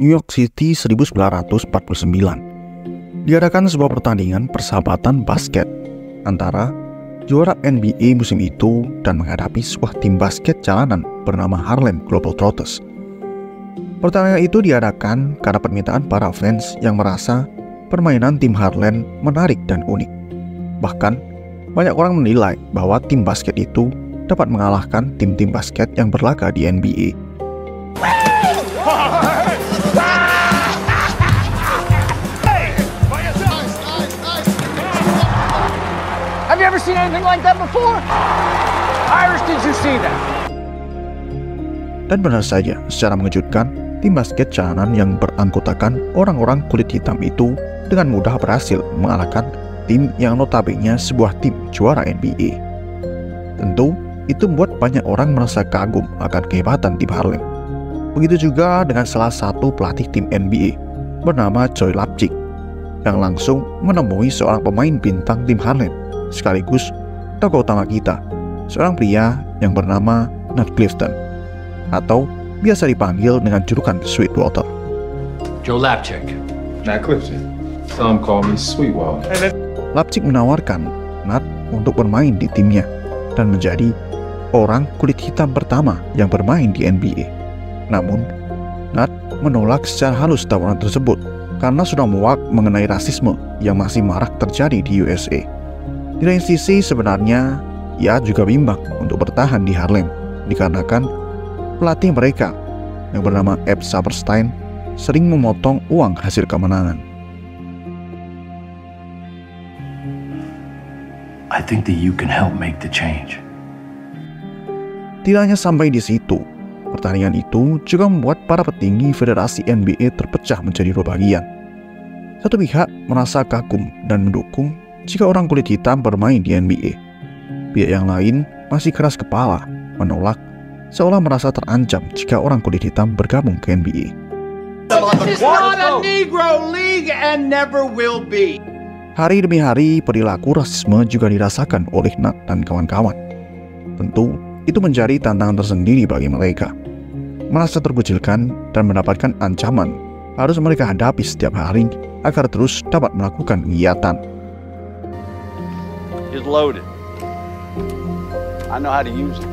New York City 1949. Diadakan sebuah pertandingan persahabatan basket antara juara NBA musim itu dan menghadapi sebuah tim basket jalanan bernama Harlem Globetrotters. Pertandingan itu diadakan karena permintaan para fans yang merasa permainan tim Harlem menarik dan unik. Bahkan, banyak orang menilai bahwa tim basket itu dapat mengalahkan tim-tim basket yang berlaga di NBA. Have you ever seen anything like that before? Irish, did you see that? Dan benar saja, secara mengejutkan, tim basket jalanan yang beranggotakan orang-orang kulit hitam itu dengan mudah berhasil mengalahkan tim yang notabene sebuah tim juara NBA. Tentu, itu membuat banyak orang merasa kagum akan kehebatan tim Harlem. Begitu juga dengan salah satu pelatih tim NBA bernama Joe Lapchick yang langsung menemui seorang pemain bintang tim Harlem sekaligus tokoh utama kita, seorang pria yang bernama Nat Clifton, atau biasa dipanggil dengan julukan Sweetwater. Joe Lapchick. Nat Clifton. Some call me Sweetwater. Lapchick menawarkan Nat untuk bermain di timnya dan menjadi orang kulit hitam pertama yang bermain di NBA. Namun, Nat menolak secara halus tawaran tersebut karena sudah muak mengenai rasisme yang masih marak terjadi di USA. Di lain sisi, sebenarnya ia juga bimbang untuk bertahan di Harlem dikarenakan pelatih mereka yang bernama Eb Saperstein sering memotong uang hasil kemenangan. I think that you can help make the change. Tidak hanya sampai di situ, pertandingan itu juga membuat para petinggi federasi NBA terpecah menjadi dua bagian. Satu pihak merasa kagum dan mendukung jika orang kulit hitam bermain di NBA. Pihak yang lain masih keras kepala, menolak, seolah merasa terancam jika orang kulit hitam bergabung ke NBA. This is not a Negro league and never will be. Hari demi hari, perilaku rasisme juga dirasakan oleh Nat dan kawan-kawan. Tentu, itu menjadi tantangan tersendiri bagi mereka. Merasa terkucilkan dan mendapatkan ancaman harus mereka hadapi setiap hari agar terus dapat melakukan kegiatan. It's loaded. I know how to use it.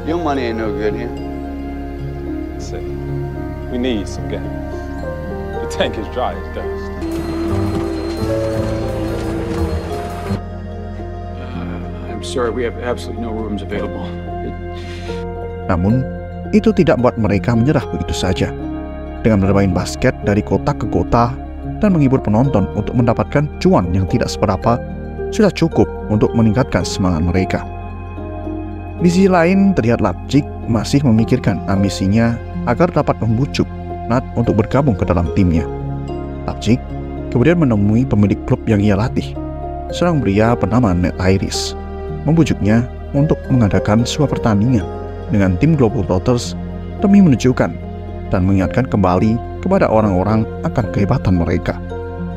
Your money ain't no good here. Say, we need some gas. The tank is dry as dust. I'm sorry, we have absolutely no rooms available. Namun, itu tidak membuat mereka menyerah begitu saja. Dengan bermain basket dari kota ke kota dan menghibur penonton untuk mendapatkan cuan yang tidak seberapa, sudah cukup untuk meningkatkan semangat mereka. Di sisi lain, terlihat Lapchick masih memikirkan ambisinya agar dapat membujuk Nat untuk bergabung ke dalam timnya. Lapchick kemudian menemui pemilik klub yang ia latih, seorang pria bernama Ned Iris, membujuknya untuk mengadakan sebuah pertandingan dengan tim Globetrotters demi menunjukkan dan mengingatkan kembali kepada orang-orang akan kehebatan mereka.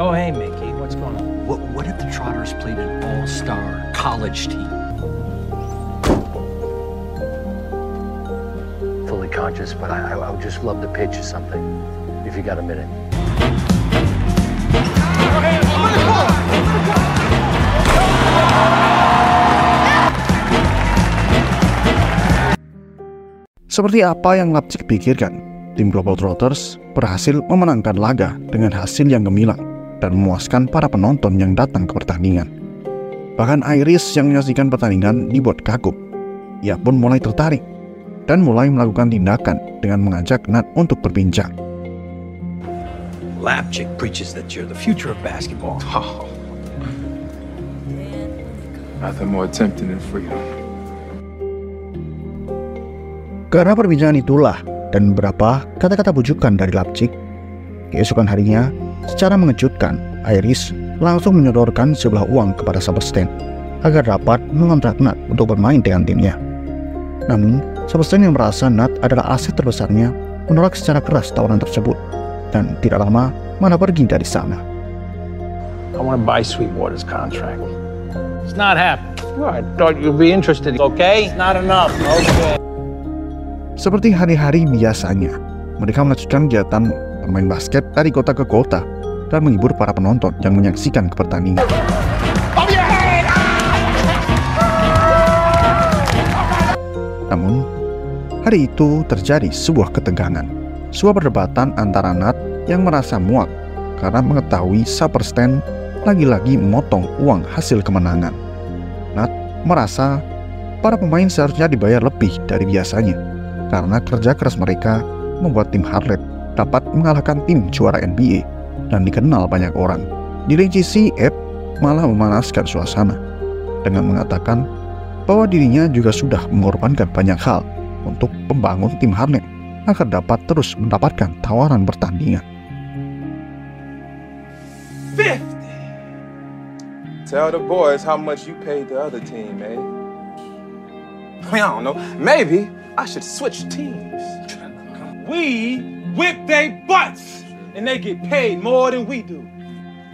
Oh, hey, Mickey, what's going on? What if the Trotters played an all-star college team? Fully conscious, but I would just love to pitch you something, if you got a minute. Seperti apa yang Lapchick pikirkan, tim Globetrotters berhasil memenangkan laga dengan hasil yang gemilang dan memuaskan para penonton yang datang ke pertandingan. Bahkan Iris yang menyaksikan pertandingan dibuat kagum. Ia pun mulai tertarik dan mulai melakukan tindakan dengan mengajak Nat untuk berbincang. Lapchick preaches that you're the future of basketball. Oh. Nothing more tempting than freedom. Karena perbincangan itulah dan beberapa kata-kata bujukan dari Lapchick, keesokan harinya, secara mengejutkan, Iris langsung menyodorkan sebelah uang kepada Saperstein agar dapat mengontrak Nat untuk bermain dengan timnya. Namun, Saperstein yang merasa Nat adalah aset terbesarnya menolak secara keras tawaran tersebut dan tidak lama mana pergi dari sana. I want to buy Sweetwater's contract. It's not happening. Well, I thought you'd be interested. Okay? Not enough. Okay. Seperti hari-hari biasanya, mereka melanjutkan kegiatan bermain basket dari kota ke kota dan menghibur para penonton yang menyaksikan pertandingan. Namun, hari itu terjadi sebuah ketegangan, sebuah perdebatan antara Nat yang merasa muak karena mengetahui Saperstein lagi-lagi memotong uang hasil kemenangan. Nat merasa para pemain seharusnya dibayar lebih dari biasanya karena kerja keras mereka membuat tim Harlem dapat mengalahkan tim juara NBA dan dikenal banyak orang. Di lain sisi, Abe malah memanaskan suasana dengan mengatakan bahwa dirinya juga sudah mengorbankan banyak hal untuk membangun tim Harlem agar dapat terus mendapatkan tawaran pertandingan. 50! Tell the boys how much you paid the other team, eh? I mean, I don't know. Maybe I should switch teams. We whip their butts, and they get paid more than we do.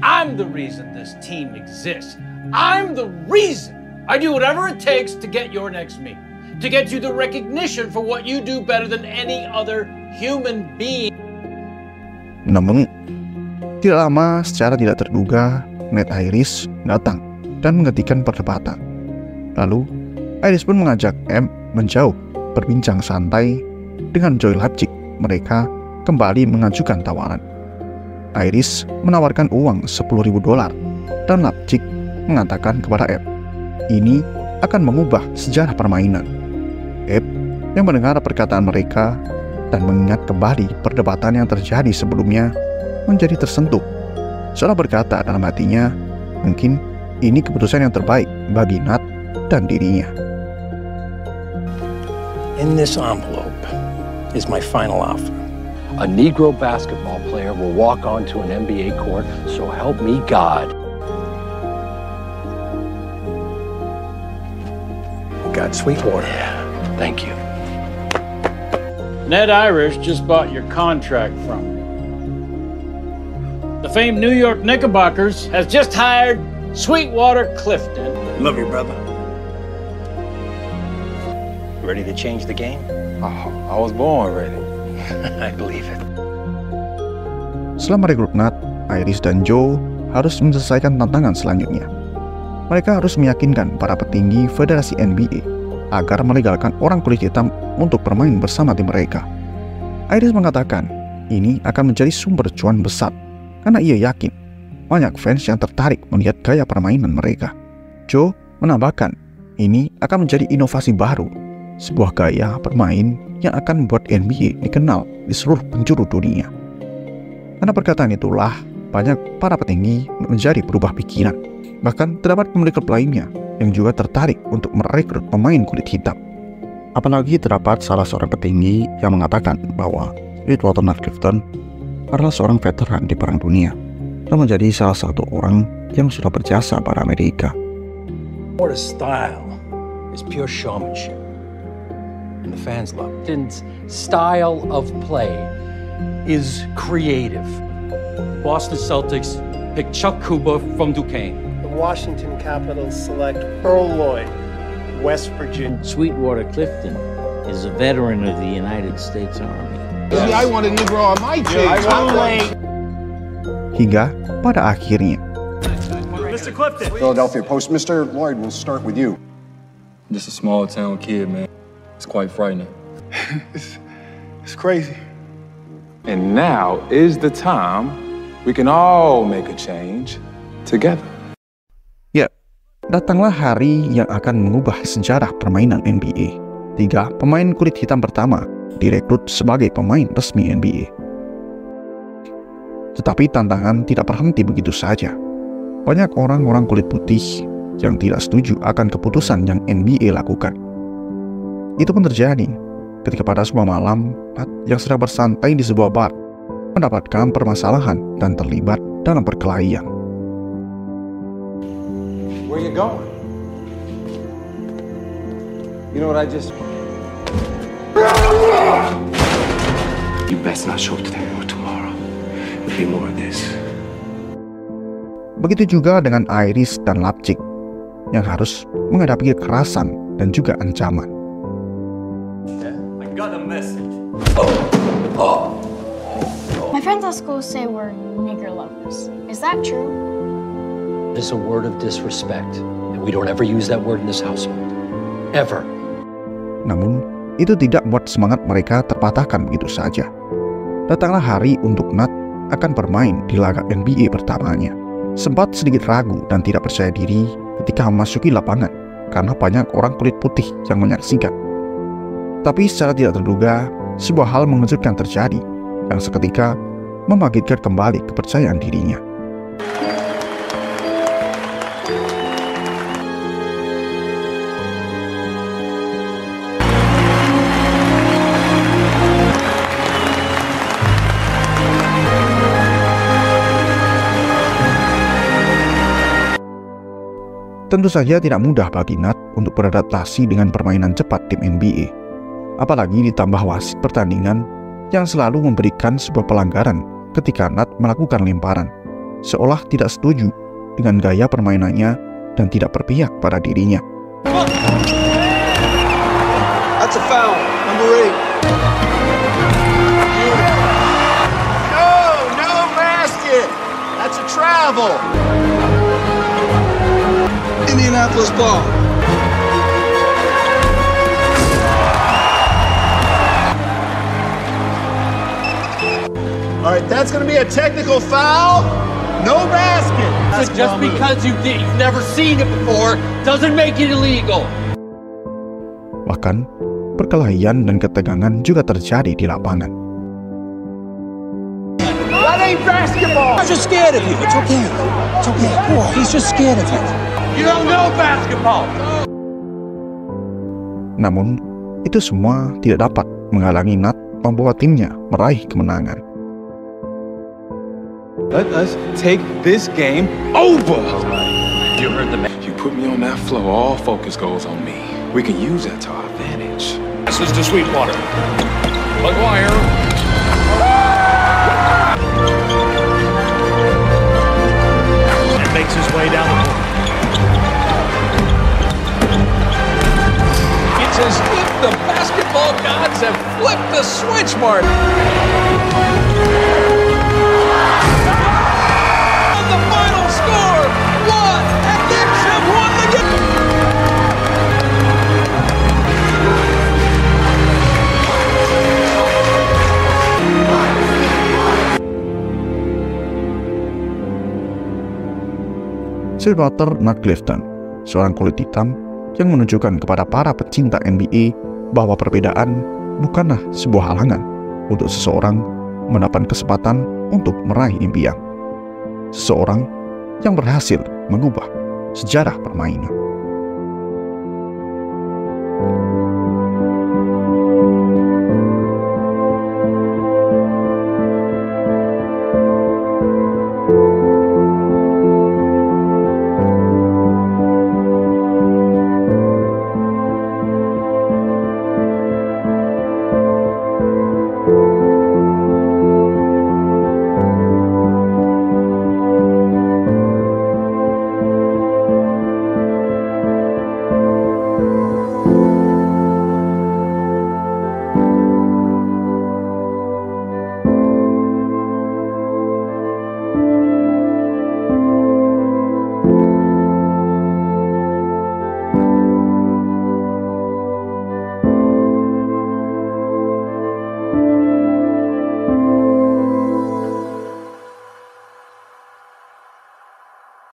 I'm the reason this team exists. I'm the reason. I do whatever it takes to get your next meet. To get you the recognition for what you do better than any other human being. Namun, tidak lama secara tidak terduga, Ned Iris datang dan menghentikan perdebatan. Lalu, Iris pun mengajak M menjauh berbincang santai dengan Joy Leipzig. Mereka kembali mengajukan tawaran. Iris menawarkan uang $10.000 dan Leipzig mengatakan kepada M, ini akan mengubah sejarah permainan. Abe yang mendengar perkataan mereka dan mengingat kembali perdebatan yang terjadi sebelumnya menjadi tersentuh. Seolah berkata dalam hatinya, mungkin ini keputusan yang terbaik bagi Nat dan dirinya. In this envelope is my final offer. A Negro basketball player will walk onto an NBA court, so help me God. Got Sweetwater. Yeah, thank you. Ned Irish just bought your contract from me. The famed New York Knickerbockers has just hired Sweetwater Clifton. Love you, brother. Ready to change the game? Oh, I was born ready. I believe it. Setelah merekrut Nat, Iris dan Joe harus menyelesaikan tantangan selanjutnya. Mereka harus meyakinkan para petinggi Federasi NBA agar melegalkan orang kulit hitam untuk bermain bersama tim mereka. Iris mengatakan ini akan menjadi sumber cuan besar karena ia yakin banyak fans yang tertarik melihat gaya permainan mereka. Joe menambahkan ini akan menjadi inovasi baru, sebuah gaya bermain yang akan membuat NBA dikenal di seluruh penjuru dunia. Karena perkataan itulah banyak para petinggi menjadi berubah pikiran. Bahkan terdapat pemilik klub lainnya yang juga tertarik untuk merekrut pemain kulit hitam. Apalagi terdapat salah seorang petinggi yang mengatakan bahwa Sweetwater Clifton adalah seorang veteran di Perang Dunia dan menjadi salah satu orang yang sudah berjasa pada Amerika. Sweetwater's style is pure showmanship, and the fans love it. Clifton's style of play is creative. Boston Celtics pick Chuck Kuba from Duquesne. Washington Capitals select Earl Lloyd, West Virginia. Sweetwater Clifton is a veteran of the United States Army. Maybe I want a Negro on my team. Hingga pada akhirnya, Mr. Clifton. Philadelphia Post, Mr. Lloyd, we'll start with you. I'm just a small town kid, man. It's quite frightening. It's crazy. And now is the time we can all make a change together. Ya, datanglah hari yang akan mengubah sejarah permainan NBA. 3 pemain kulit hitam pertama direkrut sebagai pemain resmi NBA. Tetapi tantangan tidak berhenti begitu saja. Banyak orang-orang kulit putih yang tidak setuju akan keputusan yang NBA lakukan. Itu pun terjadi ketika pada sebuah malam Nat yang sedang bersantai di sebuah bar mendapatkan permasalahan dan terlibat dalam perkelahian. Where you going? You know what I just... You best not show up today or tomorrow. There'll be more of this. Begitu juga dengan Iris dan Leipzig. yang harus menghadapi kekerasan dan juga ancaman. I got a message. My friends at school say we're nigger lovers. Is that true? It's a word of disrespect, and we don't ever use that word in this household. Ever. Namun, itu tidak membuat semangat mereka terpatahkan begitu saja. Datanglah hari untuk Nat akan bermain di laga NBA pertamanya. Sempat sedikit ragu dan tidak percaya diri ketika memasuki lapangan karena banyak orang kulit putih yang menyaksikan. Tapi secara tidak terduga, sebuah hal mengejutkan terjadi yang seketika membangkitkan kembali kepercayaan dirinya. Tentu saja tidak mudah bagi Nat untuk beradaptasi dengan permainan cepat tim NBA. Apalagi ditambah wasit pertandingan yang selalu memberikan sebuah pelanggaran ketika Nat melakukan lemparan, seolah tidak setuju dengan gaya permainannya dan tidak berpihak pada dirinya. That's a foul, number 8. No basket. That's a travel. Indianapolis ball. All right, that's going to be a technical foul. No basket. But just because you've never seen it before doesn't make it illegal. Bahkan, perkelahian dan ketegangan juga terjadi di lapangan. That ain't basketball. I'm just scared of you. It's okay. It's okay. Boy, he's just scared of you. You don't know basketball. Namun, itu semua tidak dapat menghalangi Nat membawa timnya meraih kemenangan. Let us take this game over. You heard the man. You put me on that floor, all focus goes on me. We can use that to our advantage. This is to Sweetwater. McGuire. And makes his way down the court. It's as if the basketball gods have flipped the switch, Mark. The final score, what? And Knicks have won the game. Sweetwater Nat Clifton, seorang kulit hitam yang menunjukkan kepada para pecinta NBA bahwa perbedaan bukanlah sebuah halangan untuk seseorang mendapat kesempatan untuk meraih impian. Seseorang yang berhasil mengubah sejarah permainan.